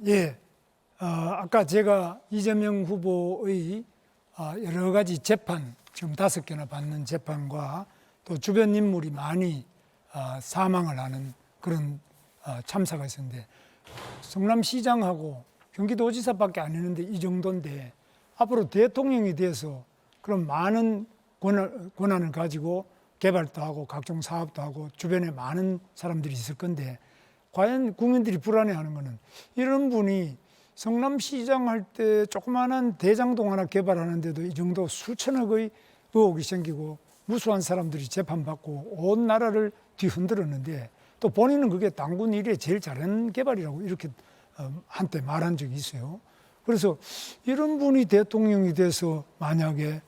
예, 아까 제가 이재명 후보의 여러 가지 재판, 지금 5개나 받는 재판과 또 주변 인물이 많이 사망을 하는 그런 참사가 있었는데, 성남시장하고 경기도지사밖에 안 했는데 이 정도인데, 앞으로 대통령이 돼서 그런 많은 권한을 가지고 개발도 하고 각종 사업도 하고 주변에 많은 사람들이 있을 건데, 과연 국민들이 불안해하는 거는 이런 분이 성남시장 할 때 조그마한 대장동 하나 개발하는데도 이 정도 수천억의 의혹이 생기고 무수한 사람들이 재판받고 온 나라를 뒤흔들었는데, 또 본인은 그게 당군 일에 제일 잘하는 개발이라고 이렇게 한때 말한 적이 있어요. 그래서 이런 분이 대통령이 돼서 만약에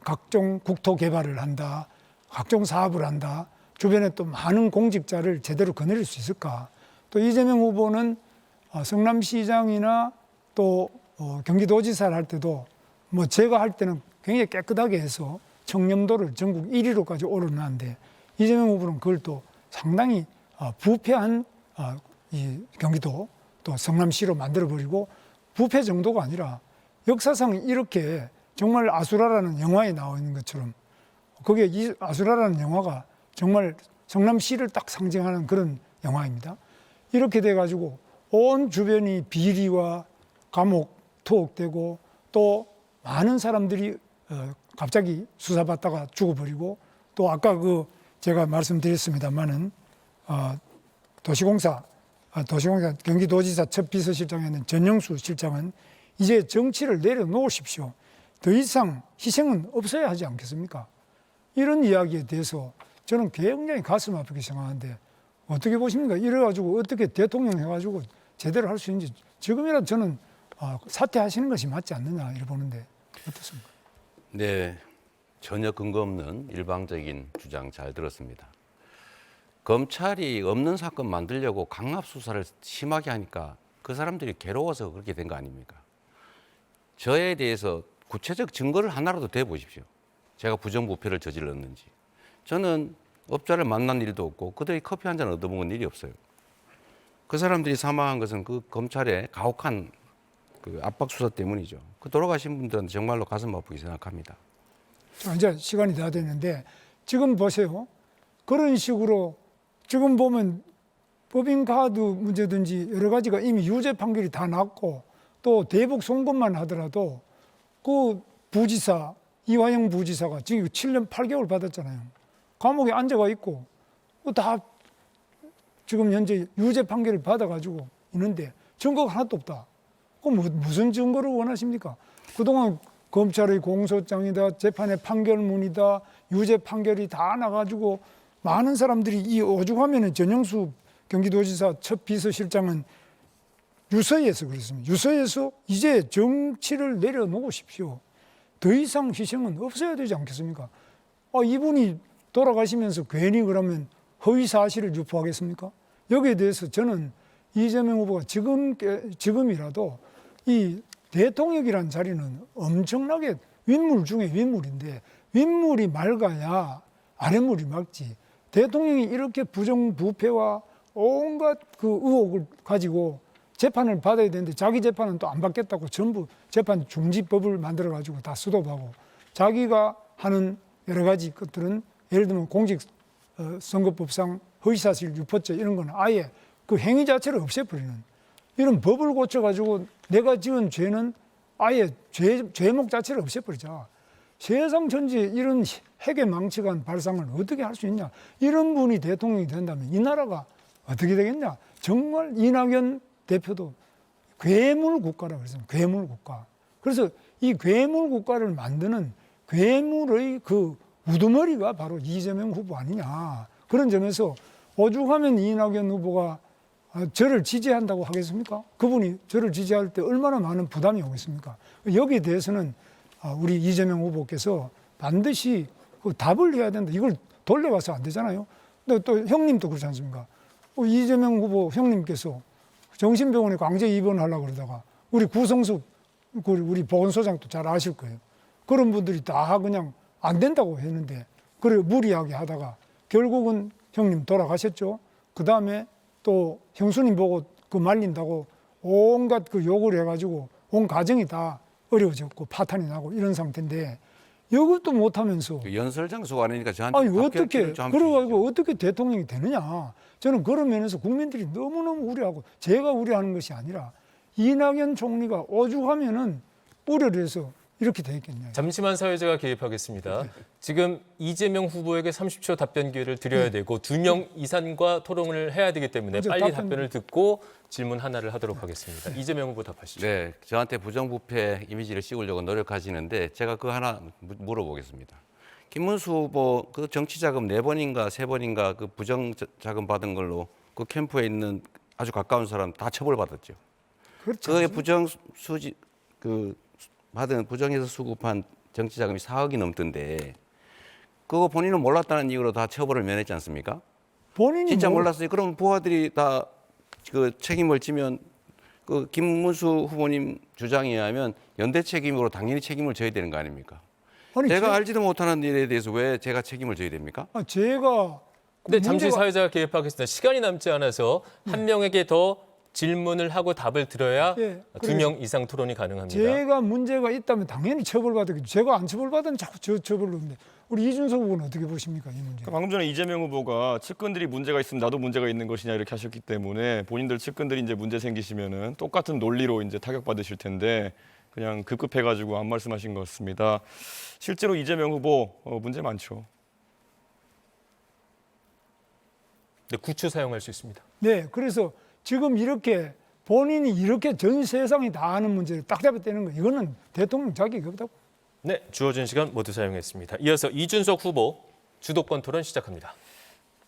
각종 국토 개발을 한다, 각종 사업을 한다, 주변에 또 많은 공직자를 제대로 거느릴 수 있을까? 또 이재명 후보는 성남시장이나 또 경기도지사를 할 때도 뭐 제가 할 때는 굉장히 깨끗하게 해서 청렴도를 전국 1위로까지 올려놨는데, 이재명 후보는 그걸 또 상당히 부패한 이 경기도 또 성남시로 만들어버리고, 부패 정도가 아니라 역사상 이렇게 정말 아수라라는 영화에 나와 있는 것처럼, 그게 이 아수라라는 영화가 정말 성남시를 딱 상징하는 그런 영화입니다. 이렇게 돼가지고 온 주변이 비리와 감옥 투옥되고, 또 많은 사람들이 갑자기 수사받다가 죽어버리고, 또 아까 제가 말씀드렸습니다만은 도시공사 경기도지사 첫 비서실장이었는 전영수 실장은 이제 정치를 내려놓으십시오. 더 이상 희생은 없어야 하지 않겠습니까? 이런 이야기에 대해서 저는 굉장히 가슴 아프게 생각하는데, 어떻게 보십니까? 이래가지고 어떻게 대통령 해가지고 제대로 할 수 있는지, 지금이라도 저는 사퇴하시는 것이 맞지 않느냐 이렇게 보는데 어떻습니까? 네, 전혀 근거 없는 일방적인 주장 잘 들었습니다. 검찰이 없는 사건 만들려고 강압 수사를 심하게 하니까 그 사람들이 괴로워서 그렇게 된 거 아닙니까? 저에 대해서 구체적 증거를 하나라도 대보십시오. 제가 부정부패를 저질렀는지. 저는 업자를 만난 일도 없고 그들이 커피 한 잔 얻어먹은 일이 없어요. 그 사람들이 사망한 것은 그 검찰의 가혹한 그 압박 수사 때문이죠. 그 돌아가신 분들은 정말로 가슴 아프게 생각합니다. 자, 이제 시간이 다 됐는데, 지금 보세요. 그런 식으로 지금 보면 법인카드 문제든지 여러 가지가 이미 유죄 판결이 다 났고, 또 대북 송금만 하더라도 그 부지사, 이화영 부지사가 지금 7년 8개월 받았잖아요. 감옥에 앉아가 있고 다 지금 현재 유죄 판결을 받아가지고 있는데 증거가 하나도 없다. 그럼 무슨 증거를 원하십니까? 그동안 검찰의 공소장이다, 재판의 판결문이다, 유죄 판결이 다 나가지고 많은 사람들이 이 오죽하면 전영수 경기도지사 첫 비서실장은 유서에서 그랬습니다. 유서에서 이제 정치를 내려놓으십시오. 더 이상 희생은 없어야 되지 않겠습니까? 이분이 돌아가시면서 괜히 그러면 허위 사실을 유포하겠습니까? 여기에 대해서 저는 이재명 후보가 지금이라도 이 대통령이라는 자리는 엄청나게 윗물 중에 윗물인데, 윗물이 맑아야 아랫물이 맑지. 대통령이 이렇게 부정부패와 온갖 그 의혹을 가지고 재판을 받아야 되는데, 자기 재판은 또 안 받겠다고 전부 재판 중지법을 만들어가지고 다 수도하고, 자기가 하는 여러 가지 것들은 예를 들면 공직선거법상 허위사실 유포죄 이런 거는 아예 그 행위 자체를 없애버리는, 이런 법을 고쳐가지고 내가 지은 죄는 아예 죄목 자체를 없애버리자. 세상 전체에 이런 핵에 망치간 발상을 어떻게 할 수 있냐. 이런 분이 대통령이 된다면 이 나라가 어떻게 되겠냐. 정말 이낙연 대표도 괴물 국가라고 그랬습니다. 괴물 국가. 그래서 이 괴물 국가를 만드는 괴물의 그 우두머리가 바로 이재명 후보 아니냐. 그런 점에서 오죽하면 이낙연 후보가 저를 지지한다고 하겠습니까? 그분이 저를 지지할 때 얼마나 많은 부담이 오겠습니까? 여기에 대해서는 우리 이재명 후보께서 반드시 그 답을 해야 된다. 이걸 돌려가서 안 되잖아요. 근데 또 형님도 그렇지 않습니까? 이재명 후보 형님께서 정신병원에 강제 입원하려고 그러다가 우리 구성숙 우리 보건소장도 잘 아실 거예요. 그런 분들이 다 그냥 안 된다고 했는데, 그래 무리하게 하다가 결국은 형님 돌아가셨죠. 그 다음에 또 형수님 보고 그 말린다고 온갖 그 욕을 해가지고 온 가정이 다 어려워졌고 파탄이 나고 이런 상태인데 이것도 못하면서 그 연설 장소가 아니니까 저한테 아니 답변 어떻게 기회를 좀 한번 그래가지고 어떻게 대통령이 되느냐. 저는 그런 면에서 국민들이 너무너무 우려하고 제가 우려하는 것이 아니라 이낙연 총리가 오죽하면은 우려를 해서 이렇게 돼 있겠냐. 잠시만 사회자가 개입하겠습니다. 지금 이재명 후보에게 30초 답변 기회를 드려야 되고 2명 이상과 토론을 해야 되기 때문에 먼저 빨리 답변- 답변을 듣고 질문 하나를 하도록 하겠습니다. 이재명 후보 답하시죠. 네, 저한테 부정부패 이미지를 씌우려고 노력하시는데 제가 그거 하나 물어보겠습니다. 김문수 후보 그 정치자금 4번인가 3번인가 그 부정자금 받은 걸로 그 캠프에 있는 아주 가까운 사람 다 처벌받았죠. 그렇죠. 그의 부정수지 그 받은 부정해서 수급한 정치자금이 4억이 넘던데 그거 본인은 몰랐다는 이유로 다 처벌을 면했지 않습니까? 본인이 진짜 뭐- 몰랐어요. 그럼 부하들이 다 그 책임을 지면 그 김문수 후보님 주장에 의하면 연대 책임으로 당연히 책임을 져야 되는 거 아닙니까? 아니, 제가 알지도 못하는 일에 대해서 왜 제가 책임을 져야 됩니까? 제가 네, 잠시 문제가- 사회자가 개입하겠습니다. 시간이 남지 않아서 한 명에게 더 질문을 하고 답을 들어야 예, 2명 이상 토론이 가능합니다. 제가 문제가 있다면 당연히 처벌받았겠죠. 제가 안 처벌받으면 자꾸 저 처벌로 하는데 우리 이준석 후보는 어떻게 보십니까 이 문제? 방금 전에 이재명 후보가 측근들이 문제가 있으면 나도 문제가 있는 것이냐 이렇게 하셨기 때문에 본인들 측근들이 이제 문제 생기시면은 똑같은 논리로 이제 타격받으실 텐데 그냥 급급해가지고 안 말씀하신 것 같습니다. 실제로 이재명 후보 문제 많죠. 네, 9초 사용할 수 있습니다. 네, 그래서 지금 이렇게 본인이 이렇게 전 세상이 다 아는 문제를 딱 잡아떼는 거 이거는 대통령 자격이 없다고. 네, 주어진 시간 모두 사용했습니다. 이어서 이준석 후보 주도권 토론 시작합니다.